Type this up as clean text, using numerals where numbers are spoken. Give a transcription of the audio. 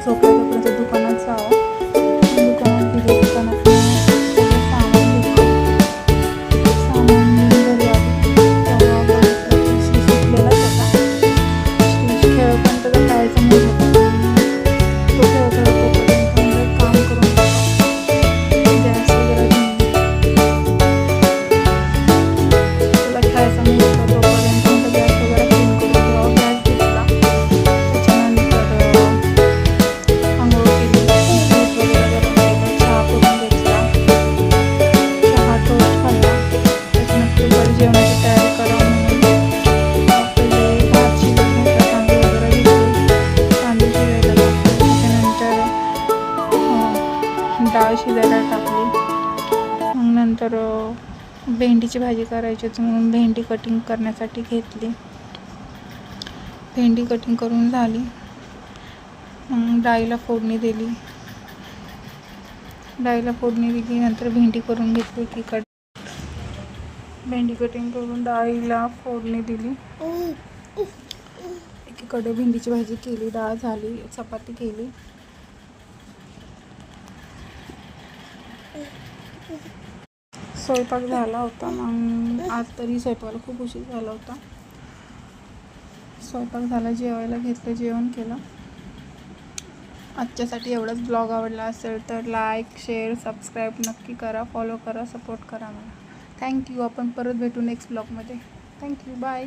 झोपल्या तोपर्यंत दुकानात जावं. दुकानात गेले, दुकानात सगळं सामान घेतलं. सामान घेऊन घरी आली तेव्हा बघितलं की श्री सुटलेलाच होता. श्री खेळपर्यंत तर खेळायचा मूड होता. तो खेळत होता तोपर्यंत म्हणजे काम करून गॅस वगैरे त्याला खेळायचा मूड होता तोपर्यंत म्हणजे गॅस वगैरे क्लीन करून घ्यावा. गॅस घेतला. त्याच्यानंतर आंघोळ केली, दूध वगैरे गरम केलं, चहा करून घेतला. चहा टोस्ट खाल्ला. त्याच्यानंतर बरं जेवणाची तयारी करा म्हणून पहिले भात शिजवून घेतला, तांदूळ वगैरे घेतले, तांदूळ शिजायला टाकले. त्याच्यानंतर डाळ शिजायला टाकली. मग नंतर भेंडीची भाजी करायची होती म्हणून भेंडी कटिंग करण्यासाठी घेतली. भेंडी कटिंग करून झाली. मग डाळीला फोडणी दिली. नंतर भेंडी करून घेतली. भेंडी कटिंग करून डाळीला फोडणी दिली. एकीकडे भेंडीची भाजी केली, डाळ झाली, चपाती केली. स्वयंपाक झाला होता. मग आज तरी स्वयंपाकाला खूप उशीर झाला होता. स्वयंपाक झाला, जेवायला घेतलं, जेवण केलं. आजच्यासाठी एवढाच. ब्लॉग आवडला असेल तर लाईक, शेअर, सबस्क्राईब नक्की करा, फॉलो करा, सपोर्ट करा मला. थँक्यू. आपण परत भेटू नेक्स्ट ब्लॉगमध्ये. थँक्यू. बाय.